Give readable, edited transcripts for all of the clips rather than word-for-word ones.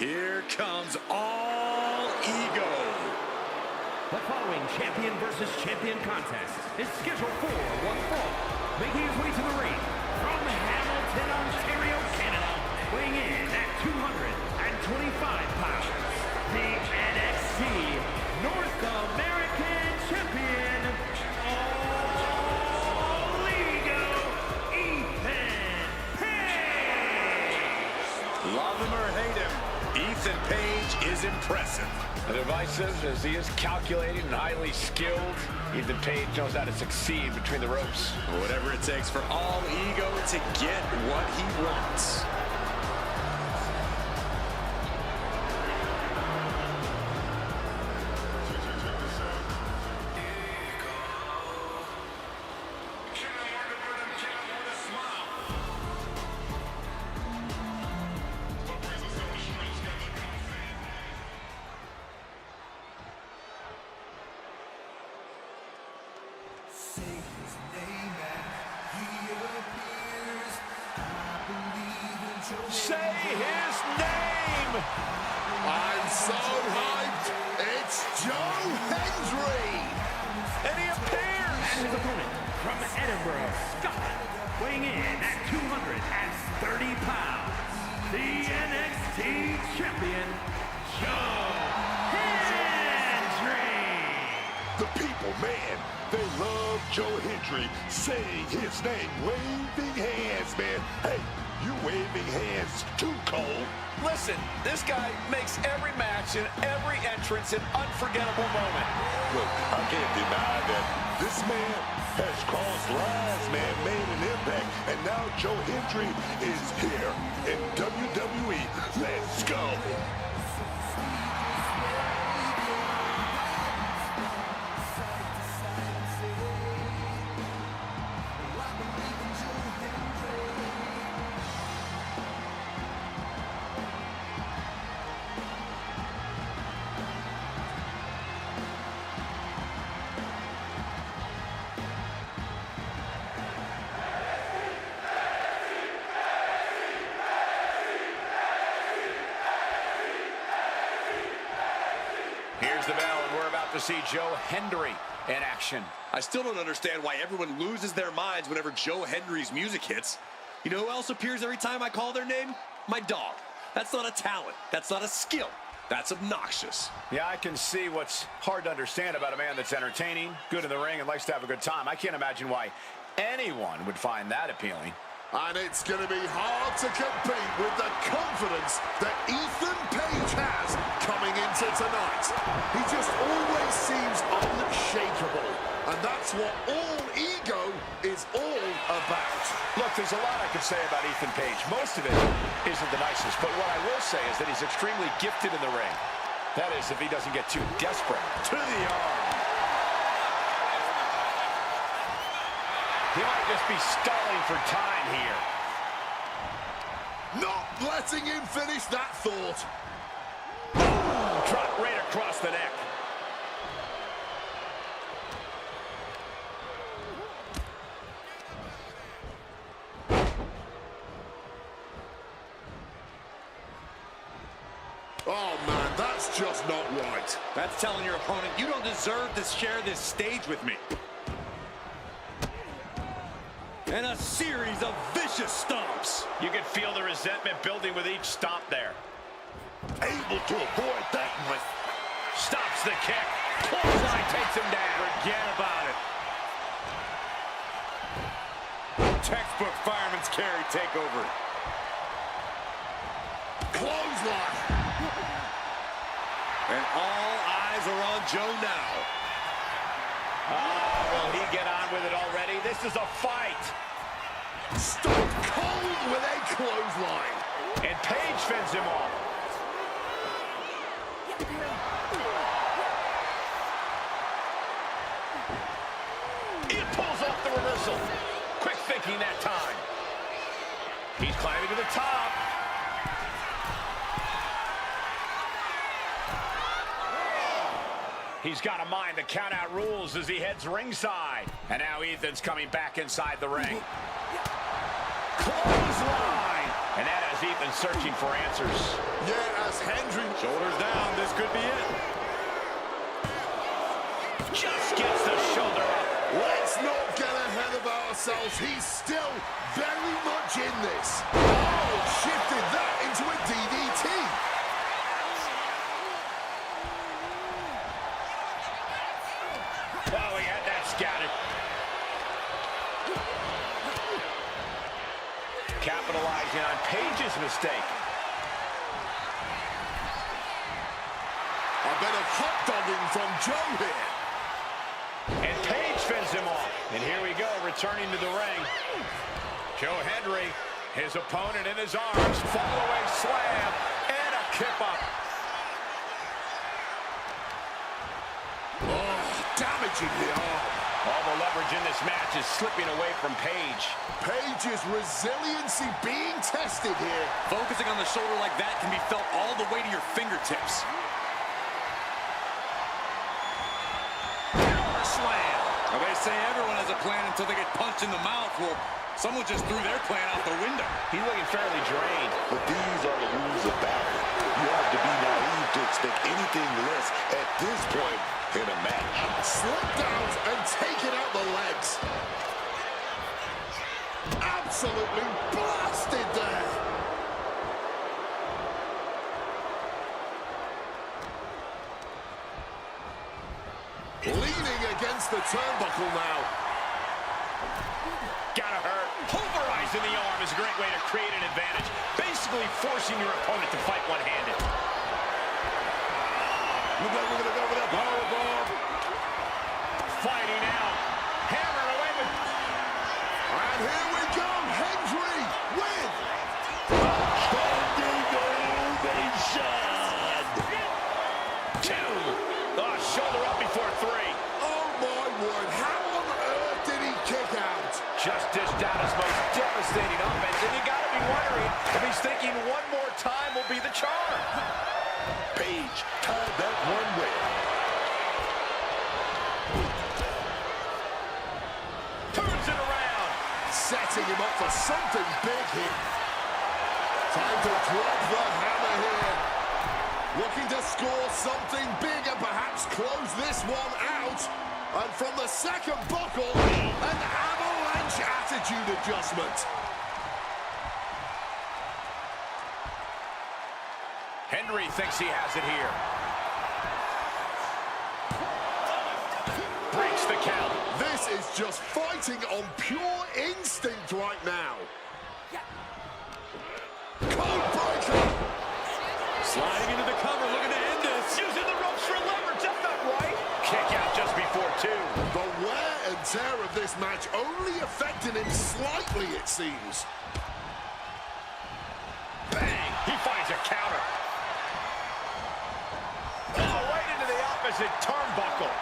Here comes All Ego. The following champion versus champion contest is scheduled for one fall. Making his way to the ring from Hamilton, Ontario, Canada, weighing in at 225 pounds, the NXT North American Champion, All Ego, Ethan Page. Love him or hate him, Ethan Page is impressive. Divisive as he is, calculating and highly skilled, Ethan Page knows how to succeed between the ropes. Whatever it takes for All Ego to get what he wants. Say his name! I'm so hyped! It's Joe Hendry! And he appears! And his opponent from Edinburgh, Scotland, weighing in at 230 pounds, the NXT Champion, Joe Hendry! The people, man, they love Joe Hendry saying his name, waving hands, man. Hey, you waving hands too, Cole. Listen, this guy makes every match and every entrance an unforgettable moment. Look, I can't deny that this man has crossed lines, man, made an impact, and now Joe Hendry is here in WWE. Let's go. Here's the bell, and we're about to see Joe Hendry in action. I still don't understand why everyone loses their minds whenever Joe Hendry's music hits. You know who else appears every time I call their name? My dog. That's not a talent. That's not a skill. That's obnoxious. Yeah, I can see what's hard to understand about a man that's entertaining, good in the ring, and likes to have a good time. I can't imagine why anyone would find that appealing. And it's going to be hard to compete with the confidence that Ethan Page has coming into tonight. He just always seems unshakable. And that's what All Ego is all about. Look, there's a lot I could say about Ethan Page. Most of it isn't the nicest, but what I will say is that he's extremely gifted in the ring. That is, if he doesn't get too desperate. To the arm. He might just be stalling for time here. Not letting him finish that thought. Ooh, drop right across the neck. Oh, man, that's just not right. That's telling your opponent, you don't deserve to share this stage with me. And a series of vicious stomps. You can feel the resentment building with each stomp there. Able to avoid that one. Stops the kick. Clothesline takes him down. Forget about it. Textbook fireman's carry takeover. Clothesline. And all eyes are on Joe now. Will he get on with it already? This is a fight. Stone cold with a clothesline. And Page fends him off. He pulls off the reversal. Quick thinking that time. He's climbing to the top. He's got to mind the count-out rules as he heads ringside. And now Ethan's coming back inside the ring. Clothesline! And that has Ethan searching for answers. Yeah, as Hendry... Shoulders down, this could be it. Just gets the shoulder up. Let's not get ahead of ourselves. He's still very much in this. Oh, shifted that into a DDT. Oh, he had that scouted. Capitalizing on Page's mistake. A bit of hot dogging from Joe here. And Page fends him off. And here we go, returning to the ring. Joe Hendry, his opponent in his arms. Fall-away slam and a kip-up. Oh, damaging the arm. All the leverage in this match is slipping away from Page. Page's resiliency being tested here. Focusing on the shoulder like that can be felt all the way to your fingertips. Power slam. Well, they say everyone has a plan until they get punched in the mouth. Well, someone just threw their plan out the window. He's looking fairly drained. But these are the rules of battle. You have to be naive to expect anything less at this point in a match. Slipped out and taken out the legs. Absolutely blasted there. Leaning against the turnbuckle now. Gotta hurt. Pulverizing the arm is a great way to create an advantage. Basically forcing your opponent to fight one-handed. Look like we're gonna go with a powerbomb. Fighting out. Hammering away with... And here we go. Hendry with... Two. Oh, shoulder up before three. Oh my word. How on earth did he kick out? Just dished out his most devastating offense, and you gotta be wondering if he's thinking one more time will be the charm. Page tied that one way. Turns it around. Setting him up for something big here. Time to drop the hammer here. Looking to score something big and perhaps close this one out. And from the second buckle, an avalanche attitude adjustment. Hendry thinks he has it here. Breaks the count. This is just fighting on pure instinct right now. Code breaker. Sliding into the cover, looking to end this. Using the ropes for leverage, that's not right. Kick out just before two. The wear and tear of this match only affecting him slightly, it seems. Bang! He finds a counter. Oh, right into the opposite turnbuckle.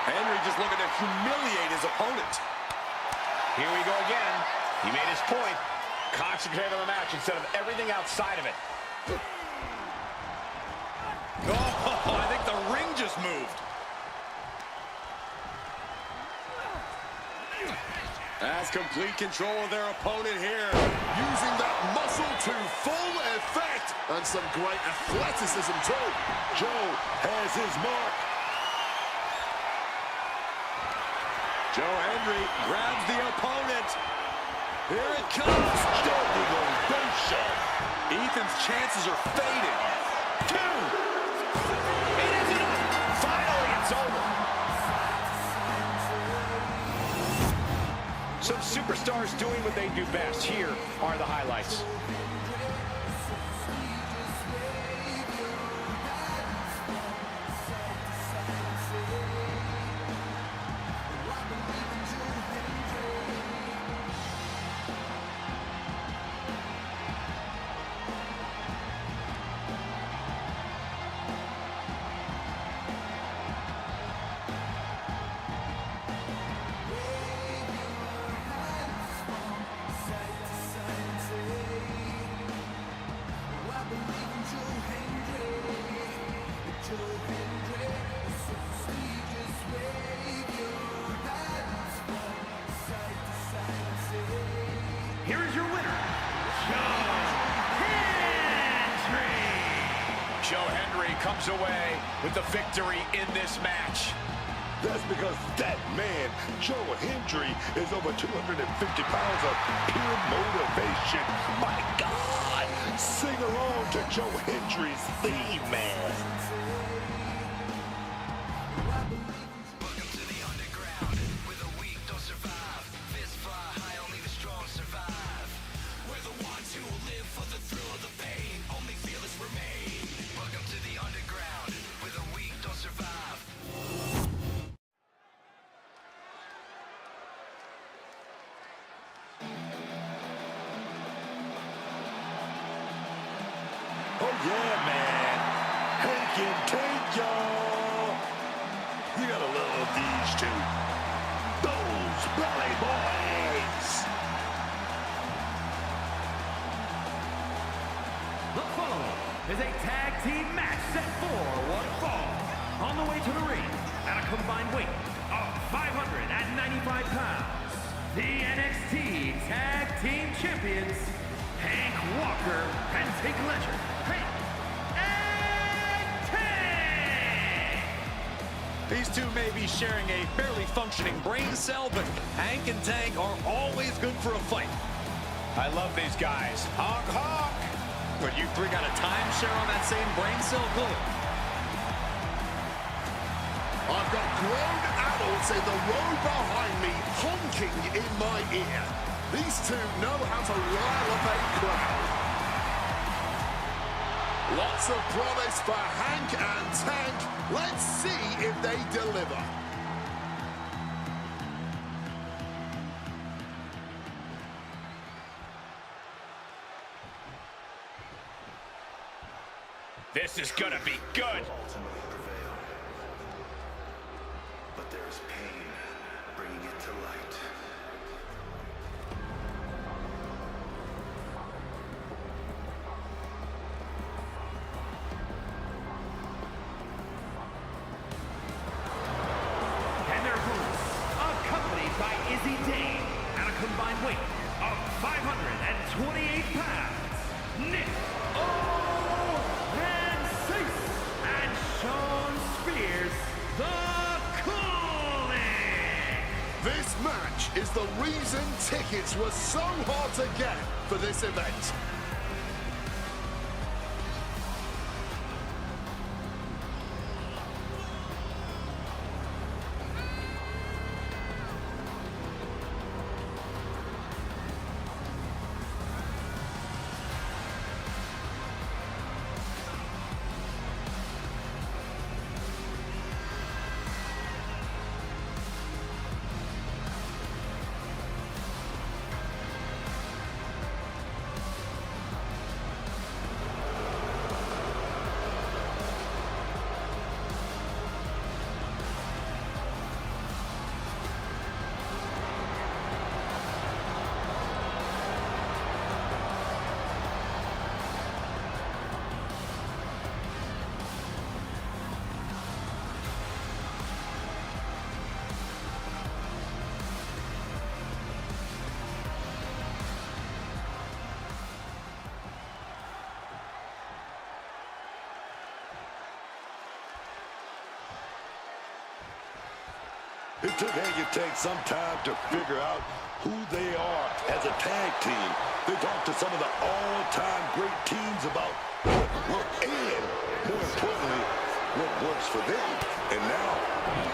Henry just looking to humiliate his opponent. Here we go again. He made his point. Concentrate on the match instead of everything outside of it. Oh, I think the ring just moved. Has complete control of their opponent here. Using that muscle to full effect. And some great athleticism too. Joe has his mark. Joe Hendry grabs the opponent. Here it comes. Standing ovation. Ethan's chances are fading. Two. It is enough. Finally, it's over. Some superstars doing what they do best. Here are the highlights. comes away with the victory in this match. That's because that man, Joe Hendry, is over 250 pounds of pure motivation. My God! Sing along to Joe Hendry's theme, man. Welcome to the underground, where the weak don't survive. Fists fly high, only the strong survive. We're the ones who will live for the thrill of the pain. Only fearless remain. Welcome to the underground, where the weak don't survive. Oh, yeah, man. Hank and Tank, y'all. You gotta love these two. Those Belly Boys. The following is a tag team match set for one fall. On the way to the ring, at a combined weight of 595 pounds, the NXT Tag Team Champions, Hank Walker and Tank Ledger. Hank and Tank! These two may be sharing a barely functioning brain cell, but Hank and Tank are always good for a fight. I love these guys. Honk, honk. But you three got a timeshare on that same brain cell, Cole? I've got grown adults in the row behind me honking in my ear. These two know how to rile up a crowd. Lots of promise for Hank and Tank. Let's see if they deliver. This is gonna be good. But there's pain bringing it to light. And their opponents, accompanied by Izzy Dane, at a combined weight of 528 pounds, Nick and Sean Spears, the Cooling. This match is the reason tickets were so hard to get for this event. It took Hank and Tank some time to figure out who they are as a tag team. They talked to some of the all-time great teams about what worked and, more importantly, what works for them. And now,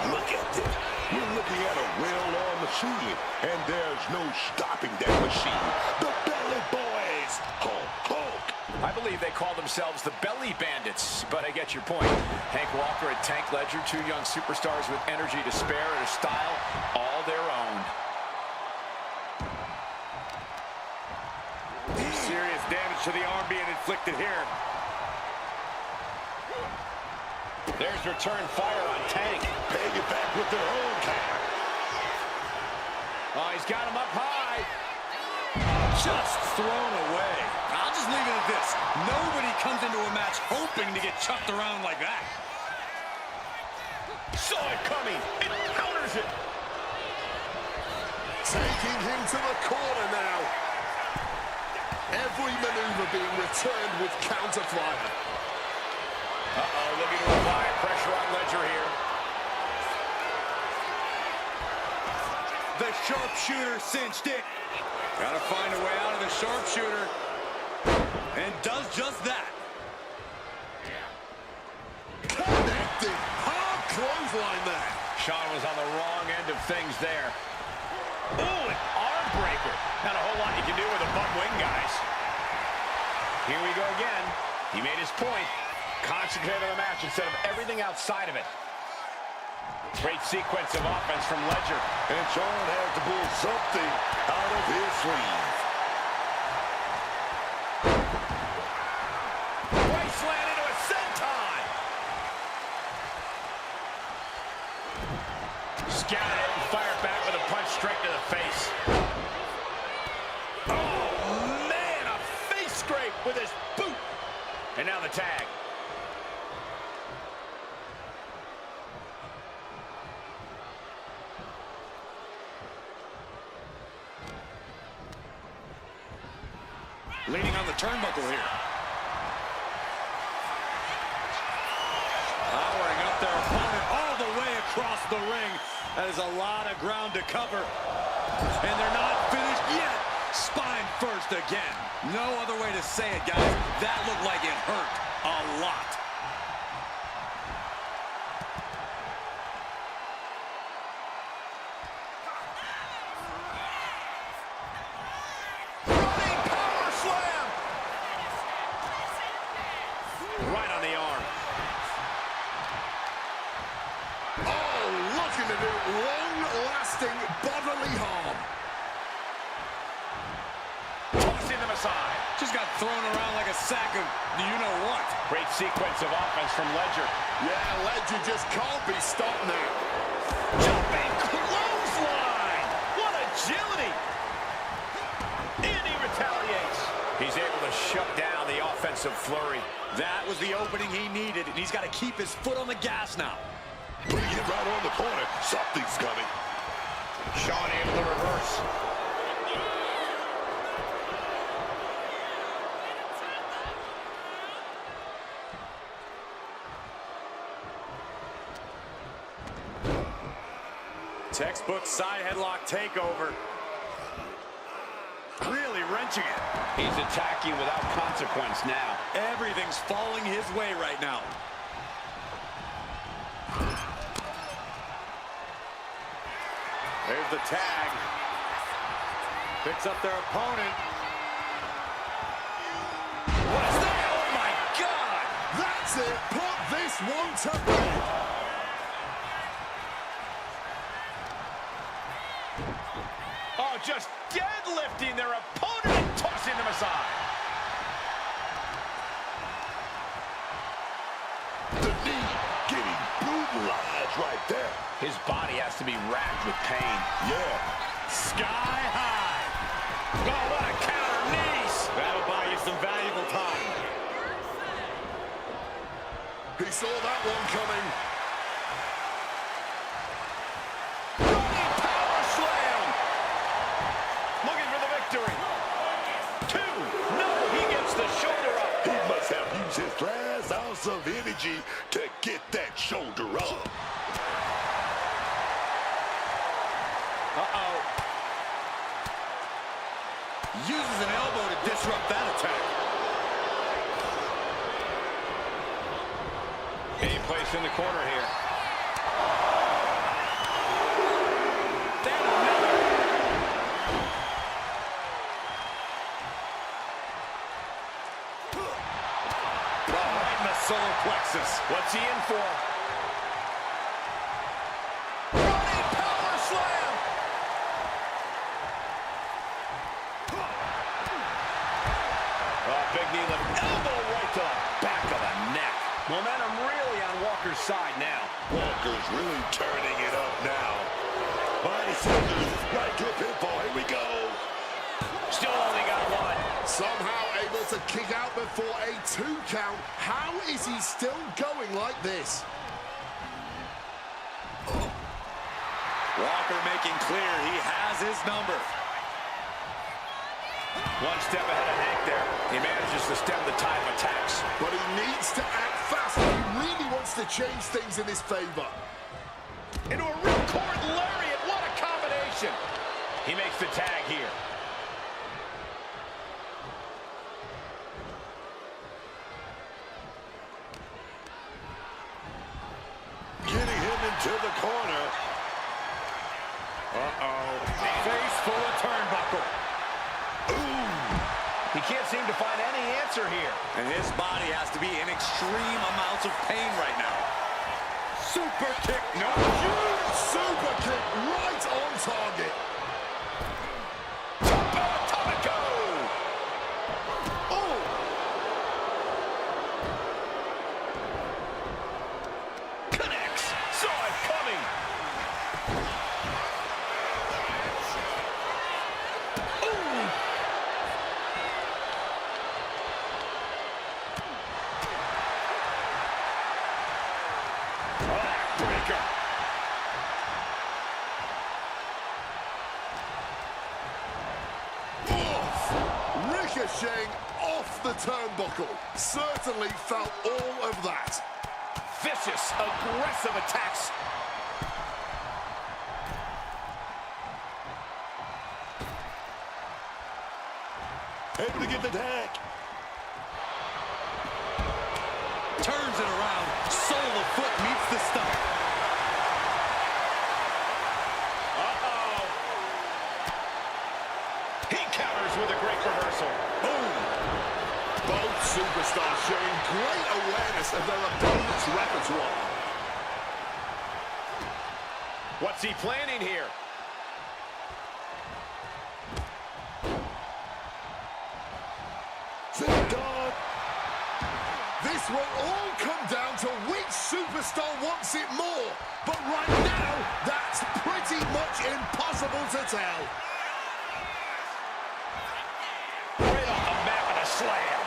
look at this. We're looking at a well-oiled machine, and there's no stopping that machine. The Belly Boys! Honk, honk! I believe they call themselves the Belly Bandits, but I get your point. Hank Walker and Tank Ledger, two young superstars with energy to spare and a style all their own. Serious damage to the arm being inflicted here. There's return fire on Tank. Paying it back with their own kind. Oh, he's got him up high. Just thrown away. I'll just leave it at this. Nobody comes into a match hoping to get chucked around like that. Saw it coming. It counters it. Taking him to the corner now. Every maneuver being returned with counter fire. Uh-oh, looking to apply pressure on Ledger here. The sharpshooter cinched it. Gotta find a way out of the sharpshooter. And does just that. Connected. Hard clothesline there. Sean was on the wrong end of things there. Ooh, an arm breaker. Not a whole lot you can do with a bum wing, guys. Here we go again. He made his point. Concentrate on the match instead of everything outside of it. Great sequence of offense from Ledger. And Sean has to pull something out of his sleeve. Right slam into a senton. Scout it and fire back with a punch straight to the face. Oh, man, a face scrape with his boot. And now the tag. Leaning on the turnbuckle here. Powering up their opponent all the way across the ring. That is a lot of ground to cover. And they're not finished yet. Spine first again. No other way to say it, guys. That looked like it hurt a lot. Right on the arm. Oh, looking to do long-lasting bodily harm. Tossing them aside. Just got thrown around like a sack of you-know-what. Great sequence of offense from Ledger. Yeah, Ledger just can't be stopped now. Jumping clothesline. What agility. And he retaliates. He's able to shut down the offensive flurry. That was the opening he needed, and he's got to keep his foot on the gas now. Putting it right on the corner. Something's coming. Sean able to reverse. Textbook side headlock takeover. Really wrenching it. He's attacking without consequence now. Everything's falling his way right now. There's the tag. Picks up their opponent. What is that? Oh, my God! That's it. Put this one to bed. Oh, just deadlifting their opponent and tossing them aside. The knee getting brutalized right there. His body has to be racked with pain. Yeah. Sky high. Oh, what a counter knees. That'll buy you some valuable time. He saw that one coming. Running power slam. Looking for the victory. 2. No, he gets the shoulder up. He must have used his last ounce of energy to get that shoulder up. Uh-oh. Uses an elbow to disrupt that attack. Any place in the corner here. Then another. Right in the solar plexus. What's he in for? Running power slam. Oh, big knee lift. Elbow right to the back of the neck. Momentum really on Walker's side now. Walker's really turning it up now. Body scissors, right to a pinfall. Here we go. Still only got one. Somehow able to kick out before a 2 count. How is he still going like this? Walker making clear he has his number. One step ahead of Hank there. He manages to stem the tide of attacks. But he needs to act fast if he really wants to change things in his favor. Into a ripcord lariat. What a combination. He makes the tag here. Getting him into the corner. Uh-oh. Face full of turnbuckle. Ooh. He can't seem to find any answer here. And his body has to be in extreme amounts of pain right now. Super kick. No. Huge super kick right on target. Atomico. Oh! Connects. Saw it coming. Ooh. Breaker. Ricocheting off the turnbuckle. Certainly felt all of that. Vicious, aggressive attacks. Able to get the tag. Turns it around. Sole of foot meets the stomach. Uh-oh. He counters with a great reversal. Boom! Both superstars showing great awareness of their opponent's repertoire. What's he planning here? Dog. This will all come down to which superstar wants it more. But right now, that's pretty much impossible to tell. Right off the mat with a slam.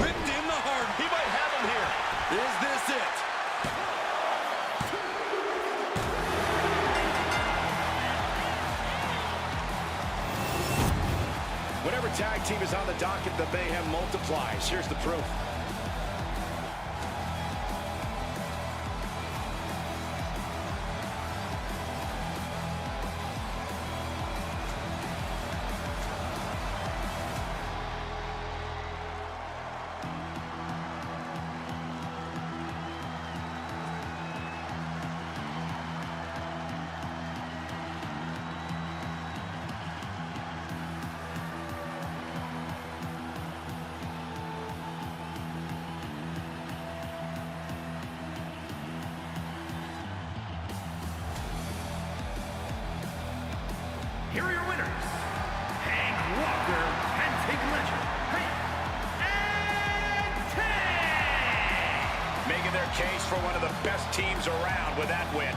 Ripped in the heart. He might have him here. Is this it? Whenever tag team is on the docket, the mayhem multiplies. Here's the proof. Here are your winners, Hank Walker and Tig Legend, and Tig! Making their case for one of the best teams around with that win.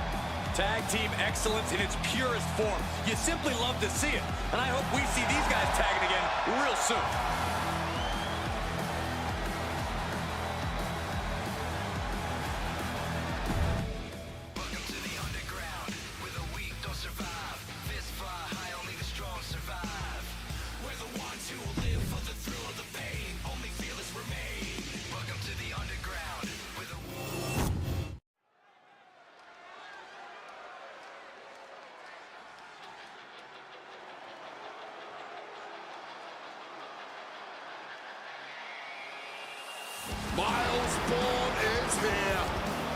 Tag team excellence in its purest form. You simply love to see it. And I hope we see these guys tagging again real soon. Miles Bourne is here,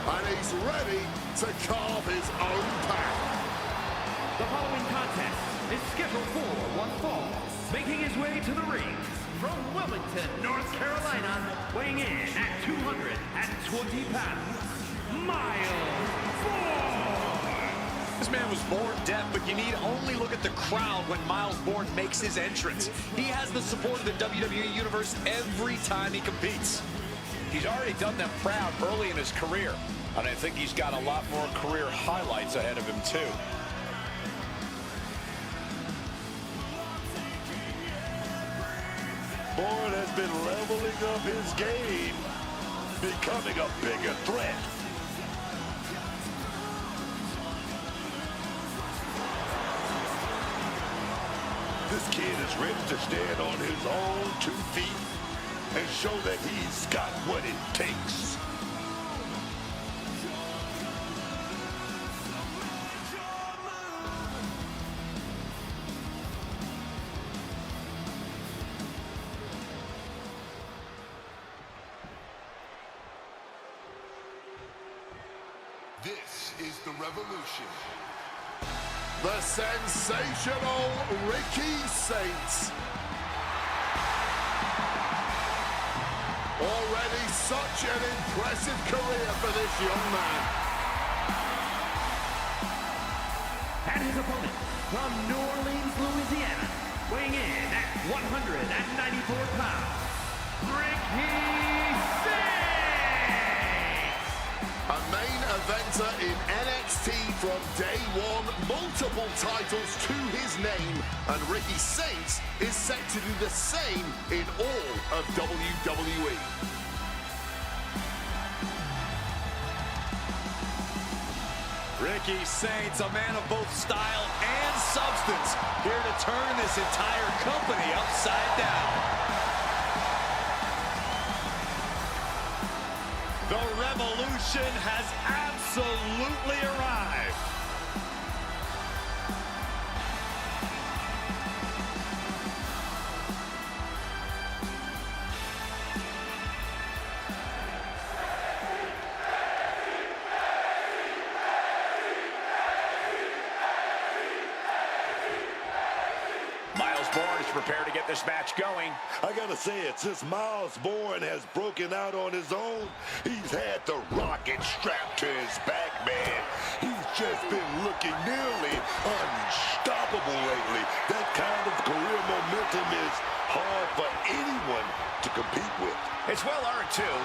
and he's ready to carve his own path. The following contest is scheduled for one fall. Making his way to the ring from Wilmington, North Carolina, weighing in at 220 pounds, Miles Bourne! This man was born deaf, but you need only look at the crowd when Miles Bourne makes his entrance. He has the support of the WWE Universe every time he competes. He's already done them proud early in his career, and I think he's got a lot more career highlights ahead of him, too. Bourne has been leveling up his game, becoming a bigger threat. This kid is ready to stand on his own 2 feet and show that he's got what it takes. This is the Revolution. The sensational Ricky Saints. Already such an impressive career for this young man. And his opponent from New Orleans, Louisiana, weighing in at 194 pounds, Ricky Saints! A main eventer in NXT from day one, multiple titles to his name, and Ricky Saints is set to do the same in all of WWE. Ricky Saints, a man of both style and substance, here to turn this entire company upside down. The revolution has absolutely arrived. Prepare to get this match going. I gotta say it, since Miles Bourne has broken out on his own, he's had the rocket strapped to his back, man. He's just been looking nearly unstoppable lately. That kind of career momentum is hard for anyone to compete with. It's well earned, too.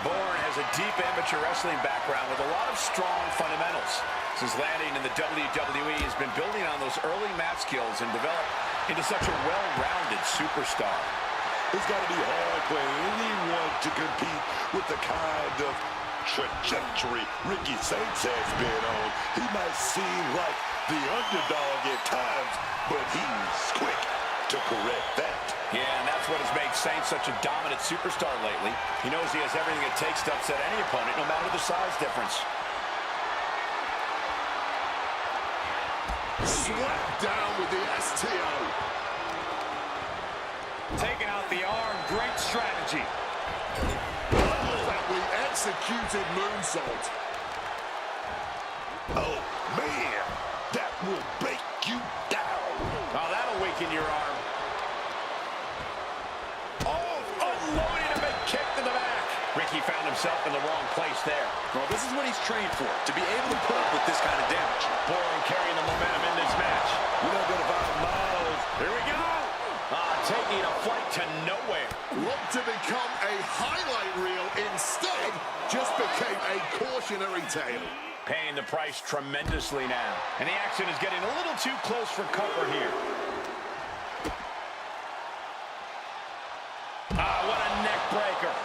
Bourne has a deep amateur wrestling background with a lot of strong fundamentals. Since landing in the WWE, he's been building on those early mat skills and developed into such a well-rounded superstar. It's got to be hard for anyone to compete with the kind of trajectory Ricky Saints has been on. He might seem like the underdog at times, but he's quick to correct that. Yeah, and that's what has made Saints such a dominant superstar lately. He knows he has everything it takes to upset any opponent, no matter the size difference. Swept down with the STO. Taking out the arm, great strategy. Perfectly executed moonsault. Oh, man, that will break you down. Oh, that'll weaken your arm. Oh, unloading a big kick to the back. Ricky found himself in the wrong place there. Well, this is what he's trained for, to be able to put up with this kind of damage. Bourne carrying the momentum in this match. We're not going to find Miles. Here we go. Taking a flight to nowhere. Looked to become a highlight reel. Instead, just became a cautionary tale. Paying the price tremendously now. And the action is getting a little too close for comfort here. What a neck breaker.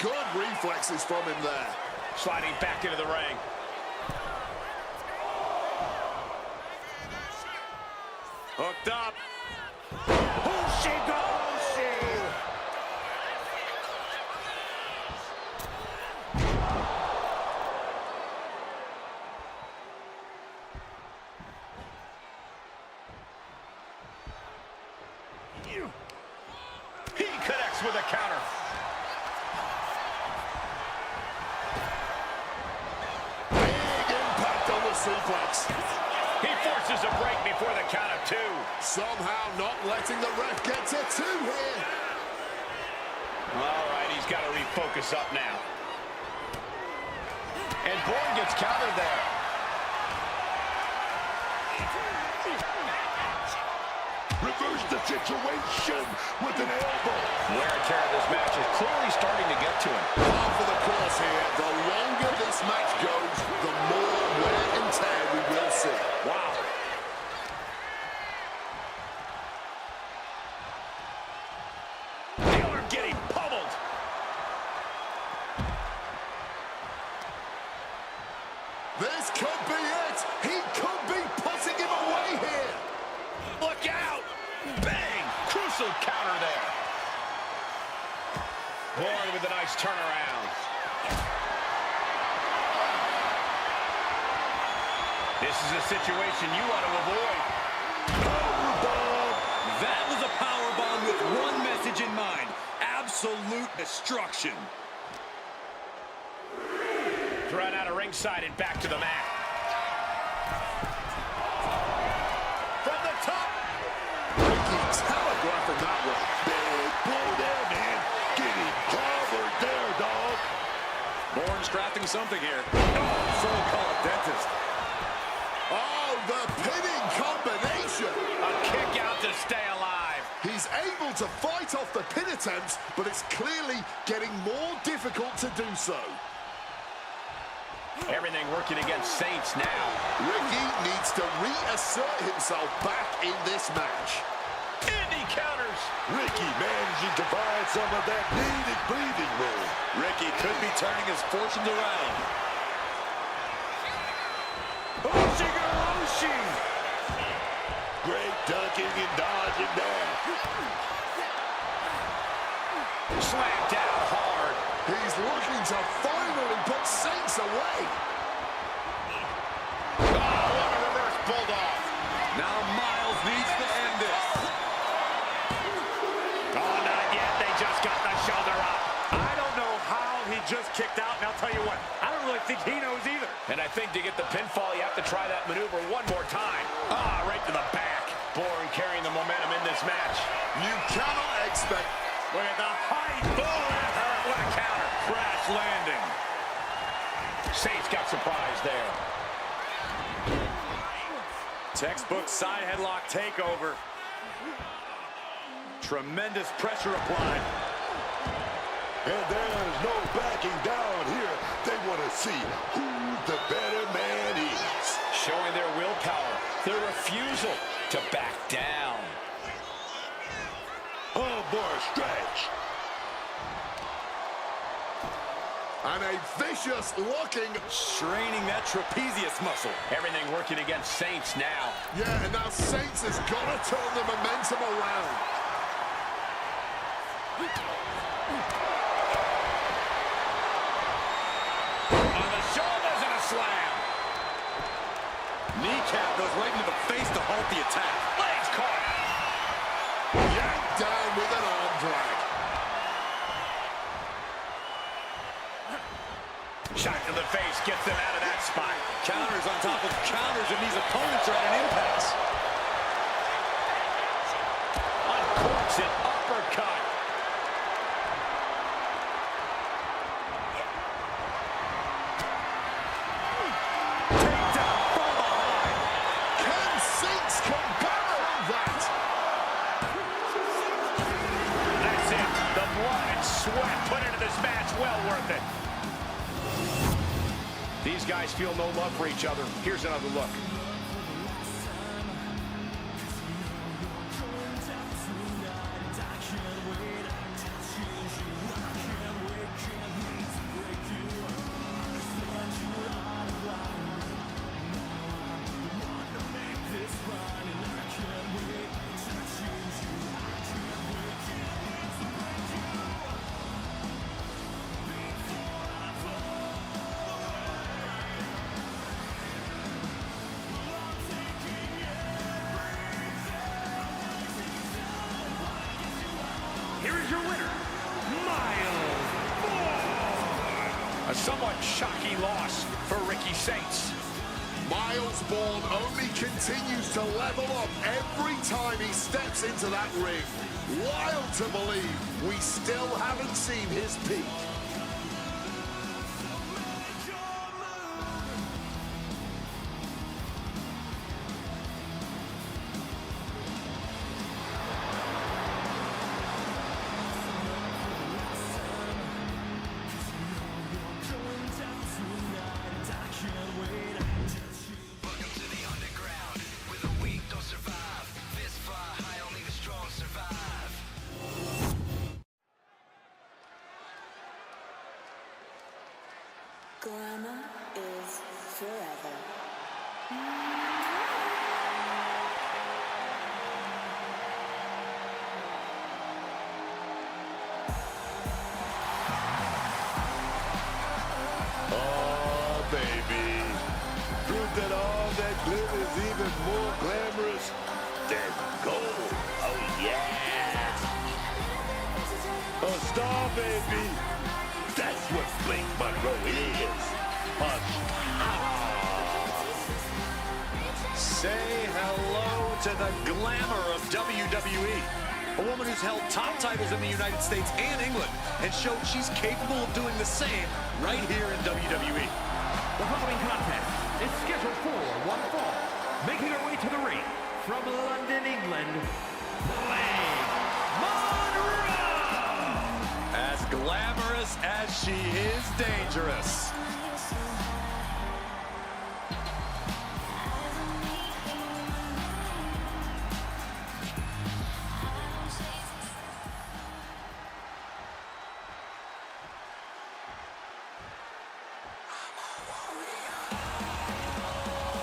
Good reflexes from him there. Sliding back into the ring. Hooked up. He connects with a counter. Big impact on the suplex. He forces a break before the count of 2. Somehow not letting the ref get to 2 here. All right, he's got to refocus up now. And Bourne gets countered there. Reverse the situation with an elbow. Wear and tear of this match is clearly starting to get to him. Par for the course here. The longer this match goes, the more wear and tear we will see. Wow. They are getting pummeled. This could be it. He could be putting him away here. reversal counter there. Bourne with a nice turnaround. This is a situation you want to avoid. Powerbomb! That was a powerbomb with one message in mind. Absolute destruction. Thrown out of ringside and back to the mat. From the top. Ricky telegraphing that one. Big blow there, man. Getting covered there, dog. Bourne's crafting something here. Oh, someone call a dentist. Oh, the pinning combination. A kick out to stay alive. He's able to fight off the pin attempts, but it's clearly getting more difficult to do so. Everything working against Saints now. Ricky needs to reassert himself back in this match. And he counters. Ricky managing to find some of that needed breathing room. Ricky could be turning his fortunes around. Oshi! Great ducking and dodging there. Slam down hard. He's looking to finally put Saints away. Oh, what a reverse bulldog. Now Miles needs to end this. Oh, not yet. They just got the shoulder up. I don't know how he just kicked out, and I'll tell you what, I don't really think he knows either. And I think to get the pinfall, you have to try that maneuver one more time. Ah, right to the back. Bourne carrying the momentum in this match. You cannot expect. Look at the height. Oh, that hurt. What a counter. Crash landing. Saints got surprised there. Textbook side headlock takeover. Tremendous pressure applied. And there's no backing down here. They want to see who the better man is. Showing their willpower, their refusal to back down. Oh, boy, stretch. And a vicious looking. Straining that trapezius muscle. Everything working against Saints now. Yeah, and now Saints has got to turn the momentum around. On the shoulders and a slam. Kneecap goes right into the face to halt the attack. Legs caught. Yanked down with an arm drag. Shot to the face, gets them out of that spot. Counters on top of counters, and these opponents are at an impasse. Uncorks it, uppercut. Takedown from behind. Can Saints come back from that? That's it. The blood and sweat put into this match, well worth it. These guys feel no love for each other. Here's another look. Here is your winner, Miles Bourne. A somewhat shocking loss for Ricky Saints. Miles Bourne only continues to level up every time he steps into that ring. Wild to believe we still haven't seen his peak. Welcome to the underground, where the weak don't survive. Fist fly high, only the strong survive. Glamour is forever. that all that glitter is even more glamorous than gold. Oh, yeah. A star, baby. That's what Blake Monroe is. A star. Say hello to the glamour of WWE. A woman who's held top titles in the United States and England and showed she's capable of doing the same right here in WWE. The following contest is scheduled for one fall. Making her way to the ring from London, England, Blake Monroe! As glamorous as she is dangerous.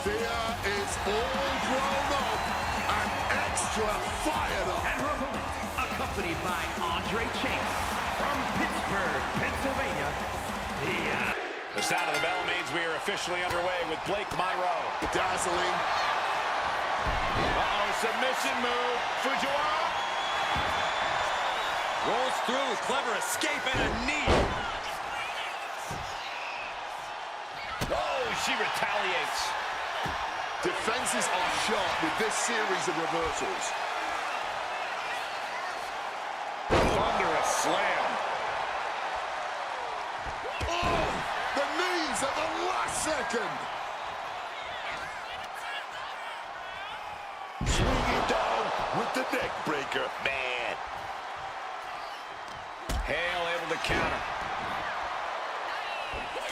Thea is all grown up and extra fired up. And her opponent, accompanied by Andre Chase from Pittsburgh, Pennsylvania. The sound of the bell means we are officially underway with Blake Monroe. Dazzling. Uh-oh, submission move. Fujiwara. Rolls through, clever escape and a knee. Oh, she retaliates. Defenses are sharp with this series of reversals. Thunderous slam. Oh, the knees at the last second. Swinging down with the neck breaker. Man. Hale able to counter.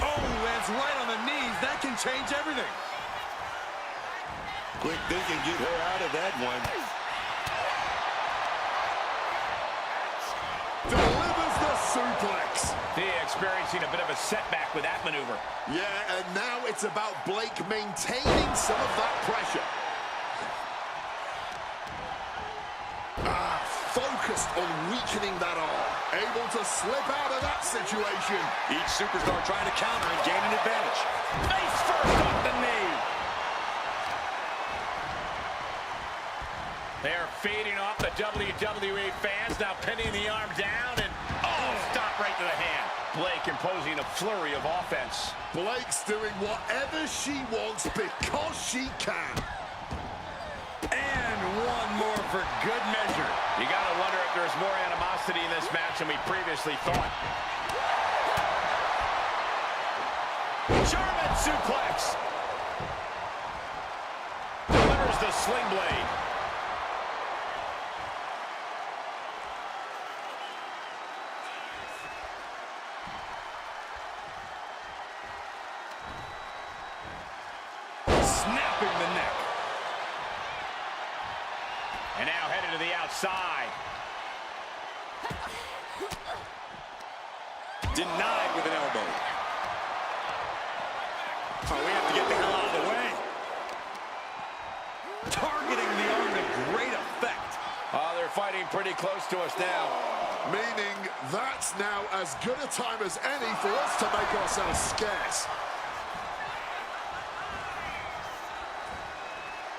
Oh, lands right on the knees. That can change everything. Quick thinking, get her out of that one. Delivers the suplex. Thea experiencing a bit of a setback with that maneuver. Yeah, and now it's about Blake maintaining some of that pressure. Focused on weakening that arm. Able to slip out of that situation. Each superstar trying to counter and gain an advantage. Face first off the knee. They're feeding off the WWE fans, now pinning the arm down and, oh, stop right to the hand. Blake imposing a flurry of offense. Blake's doing whatever she wants because she can. And one more for good measure. You gotta wonder if there's more animosity in this match than we previously thought. German suplex. Delivers the sling blade. Snapping the neck. And now headed to the outside. Denied with an elbow. Oh, we have to get the hell out of the way. Targeting the arm to great effect. Oh, they're fighting pretty close to us now. Meaning that's now as good a time as any for us to make ourselves scarce.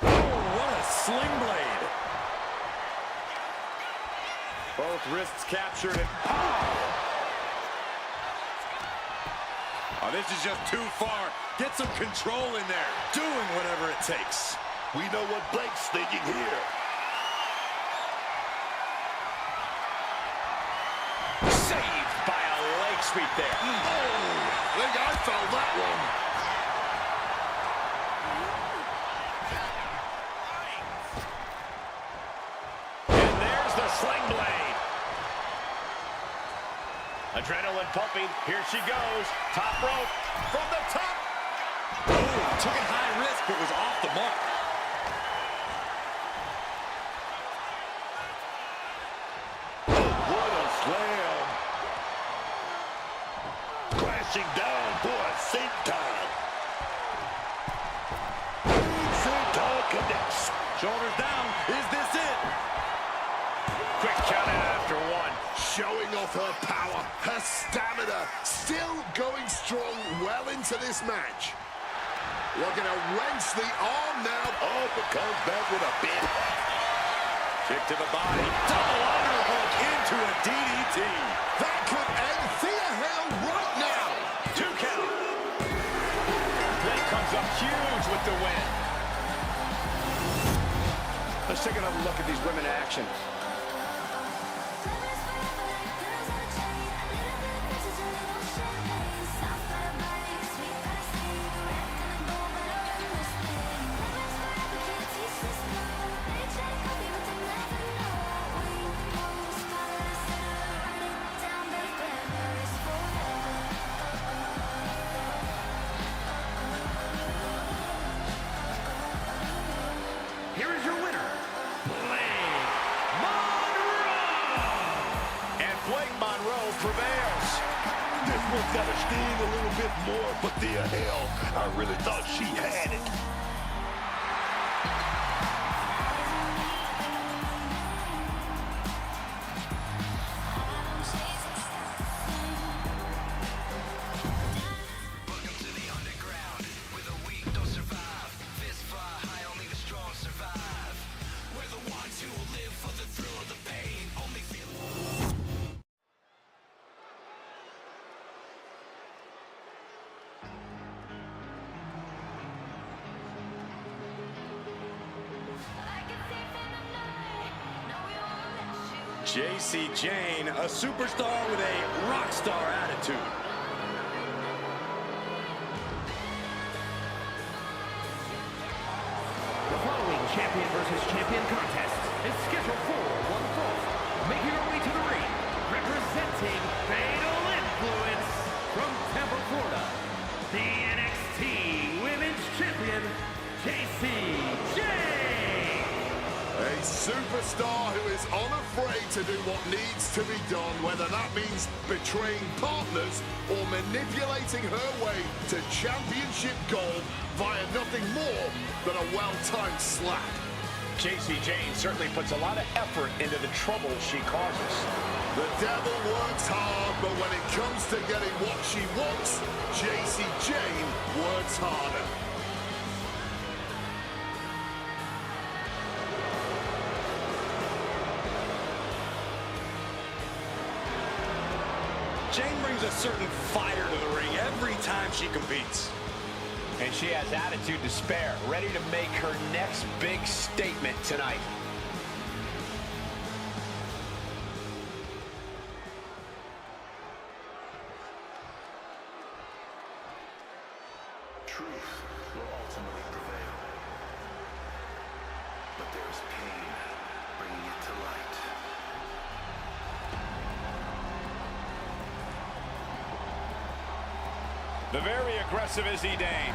What a sling blade. Both wrists captured and oh, this is just too far. Get some control in there. Doing whatever it takes. We know what Blake's thinking here. Saved by a leg sweep there. Oh, I think I felt that one. And there's the sling blade. Adrenaline pumping. Here she goes. Top rope. From the top. Oh, took it high risk, but was off the mark. What a slam. Crashing down for a senton. Senton connects. Shoulders down. Is this it? Quick count out after one. Showing off her power, her stamina, still going strong well into this match. Looking to wrench the arm now. Oh, but comes back with a big kick to the body. Double underhook into a DDT. That could end Thea Hale right now. 2 count. Then he comes up huge with the win. Let's take another look at these women in action. Here is your winner, Blake Monroe. And Blake Monroe prevails. This one's got to sting a little bit more, but the hell, I really thought she had it. Welcome to the underground, where the weak don't survive. Fists fly high, only the strong survive. We're the ones who will live for the thrill of the pain. Only feel. JC Jane, a superstar with a rock star attitude. The following champion versus champion contest is scheduled for one fall. Making her way to the ring, representing Fatal Influence from Tampa, Florida, the NXT Women's Champion, JC Jane. A superstar who is unafraid to do what needs to be done, whether that means betraying partners or manipulating her way to championship gold via nothing more than a well-timed slap. JC Jane certainly puts a lot of effort into the trouble she causes. The devil works hard, but when it comes to getting what she wants, JC Jane works harder. Jane brings a certain fire to the ring every time she competes. And she has attitude to spare, ready to make her next big statement tonight. Truth will ultimately prevail. But there is pain bringing it to light. The very aggressive Izzy Dane.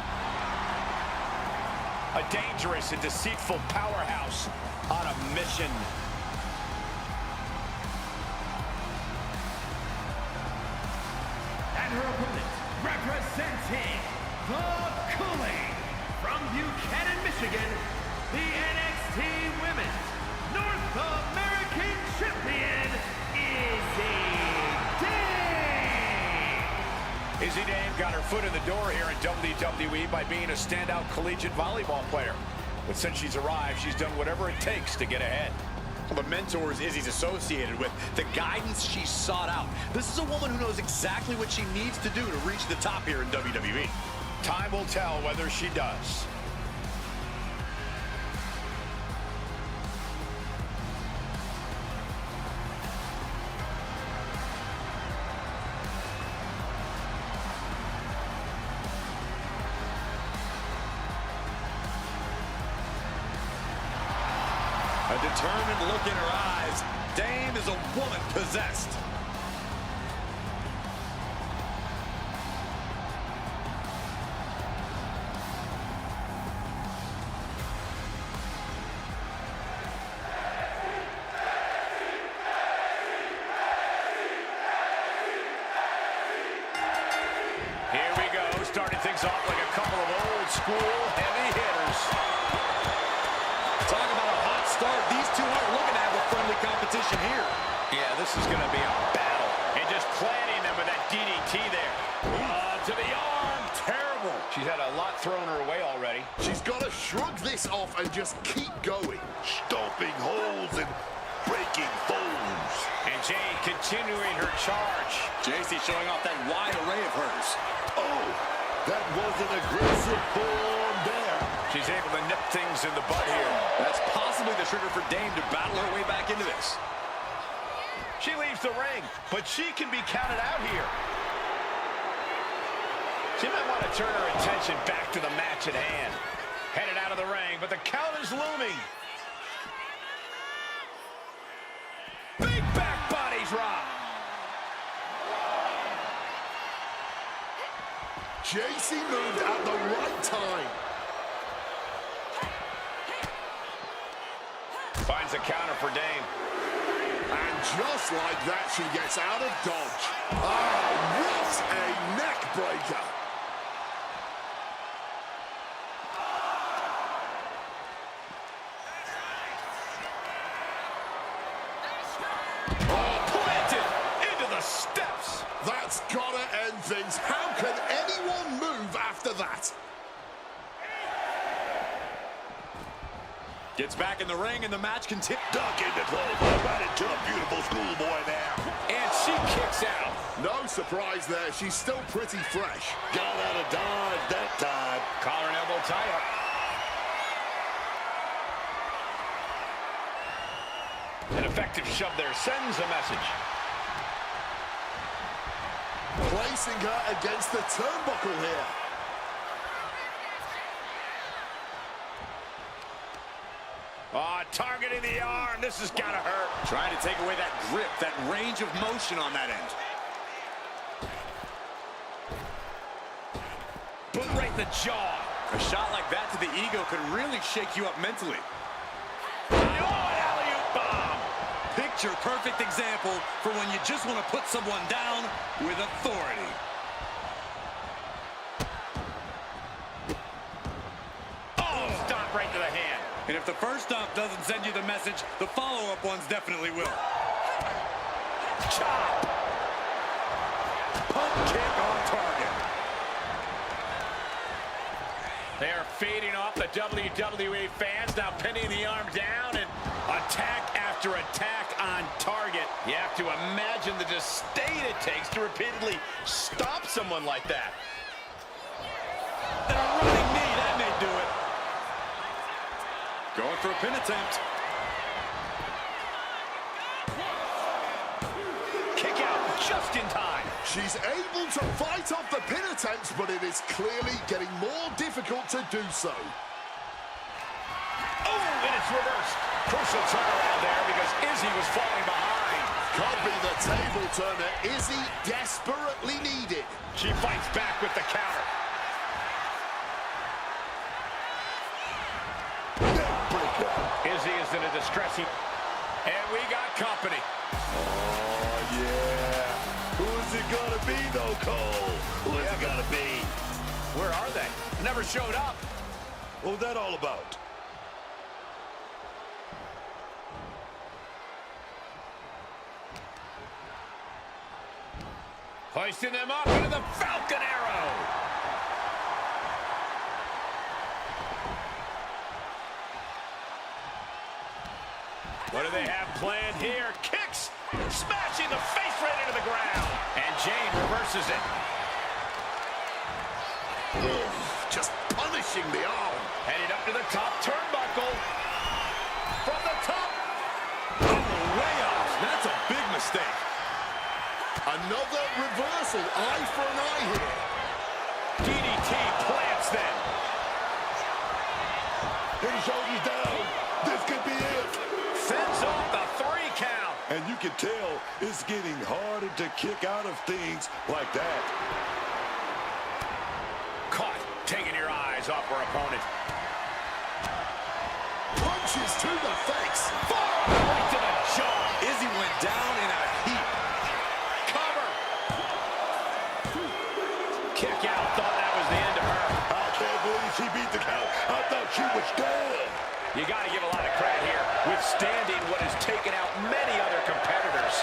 A dangerous and deceitful powerhouse on a mission. And her opponent, representing the Cooling from Buchanan, Michigan, the NXT Women's North American Champion, Izzy Dane. Izzy Dane got her foot in the door here in WWE by being a standout collegiate volleyball player. But since she's arrived, she's done whatever it takes to get ahead. The mentors Izzy's associated with, the guidance she sought out. This is a woman who knows exactly what she needs to do to reach the top here in WWE. Time will tell whether she does. A determined look in her eyes. Dame is a woman possessed. Here we go, starting things off like a couple of old school heavy hitters. Talk about a hot start. These two aren't looking to have a friendly competition here. Yeah, this is going to be a battle. And just planting them with that DDT there. To the arm, terrible. She's had a lot thrown her way already. off and just keep going. Stomping holes and breaking foes. And Jade continuing her charge. JC showing off that wide array of hers. Oh, that was an aggressive form there. She's able to nip things in the bud here. That's possibly the trigger for Dame to battle her way back into this. She leaves the ring, but she can be counted out here. She might want to turn her attention back to the match at hand. Headed out of the ring, but the count is looming. Big back body drop. JC moved at the right time. Finds a counter for Dame. And just like that, she gets out of dodge. Oh, what a neck breaker. That's gotta end things. How can anyone move after that? Gets back in the ring and the match continues. Duck into close. Right into a beautiful schoolboy there. And she kicks out. No surprise there. She's still pretty fresh. Got out of dodge that time. Collar and elbow tie up. An effective shove there sends a message. Placing her against the turnbuckle here. Targeting the arm. This has got to hurt. Trying to take away that grip, that range of motion on that end. Boot right in the jaw. A shot like that to the ego could really shake you up mentally. Oh, an alley-oop bomb. Picture perfect example for when you just want to put someone down with authority. Oh, stop right to the hand. And if the first stomp doesn't send you the message, the follow-up ones definitely will. Chop. Pump kick on target. They are feeding off the WWE fans, now pinning the arm down and attack after attack on target. You have to imagine the disdain it takes to repeatedly stop someone like that. And a running knee, that may do it. Going for a pin attempt. Kick out just in time. She's able to fight off the pin attempts, but it is clearly getting more difficult to do so. Oh, and it's reversed. Crucial turnaround there because Izzy was falling behind. Could be the table turner Izzy desperately needed. She fights back with the counter. Izzy is in a distressing... And we got company. Oh, yeah. Who's it gonna be, though, Cole? Who is it gonna be? Where are they? Never showed up. What was that all about? Hoisting them up into the Falcon Arrow. What do they have planned here? Kicks, smashing the face right into the ground. And Jane reverses it. Just punishing the arm. Headed up to the top turnbuckle. From the top. Oh, way off. That's a big mistake. Another reversal. Eye for an eye here. DDT plants them. Put his shoulders down. This could be it. Fends off the 3 count. And you can tell it's getting harder to kick out of things like that. Caught, taking your eyes off her opponent. Punches to the face. Right to the jaw. Izzy went down in a heap. Cover. Kick out. Thought that was the end of her. I can't believe she beat the count. I thought she was dead. You got to give a lot of credit here, withstanding what has taken out many other competitors.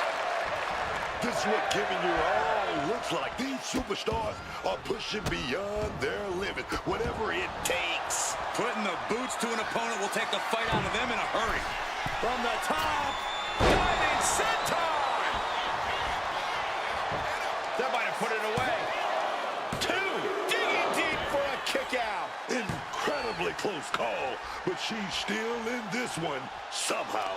This is what giving your all looks like. These superstars are pushing beyond their limits, whatever it takes. Putting the boots to an opponent will take the fight out of them in a hurry. From the top, diving senton! That might have put it away. 2, digging deep for a kick out. Incredibly close call, but she's still in this one somehow.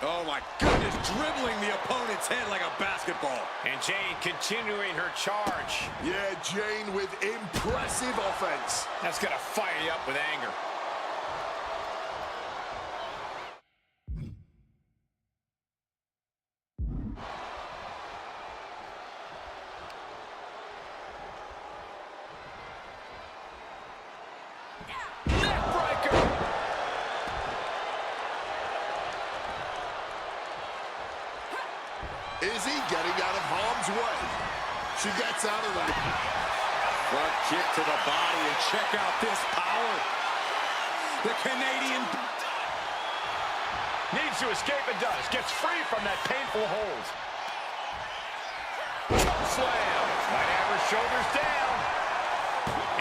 Oh my goodness, dribbling the opponent's head like a basketball. And Jane continuing her charge. Yeah, Jane with impressive offense. That's gonna fire you up with anger. Is he getting out of harm's way? She gets out of that. Front kick to the body, and check out this power. The Canadian needs to escape and does. Gets free from that painful hold. Choke slam. Might have her shoulders down.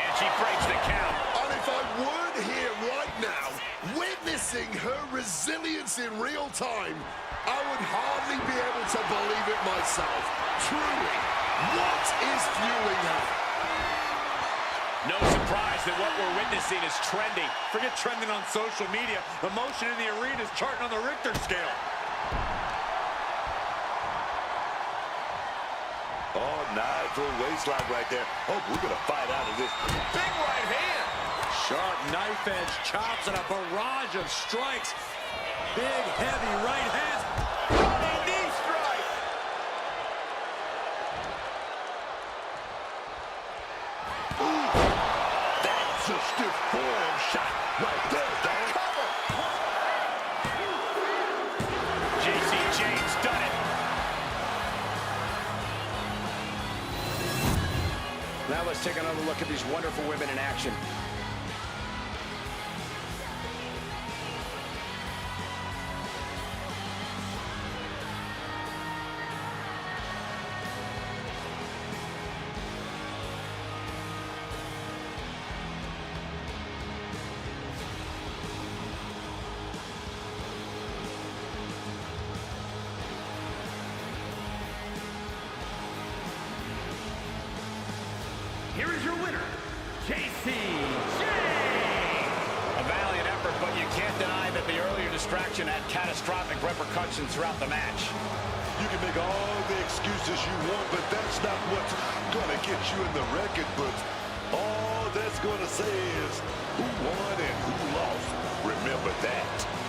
And she breaks the count. And if I weren't here right now, witnessing her resilience in real time, I would hardly be able to believe it myself. Truly, what is fueling her? No surprise that what we're witnessing is trending. Forget trending on social media. Emotion in the arena is charting on the Richter scale. Oh, nice little waistline right there. Oh, we're going to fight out of this. Big right hand. Sharp knife edge chops and a barrage of strikes. Big, heavy right hands. Running knee strike. Ooh, that's a stiff forearm shot right there, dog. Cover. JC James done it. Now let's take another look at these wonderful women in action. Here is your winner, JC James. A valiant effort, but you can't deny that the earlier distraction had catastrophic repercussions throughout the match. You can make all the excuses you want, but that's not what's going to get you in the record books. All that's going to say is who won and who lost. Remember that.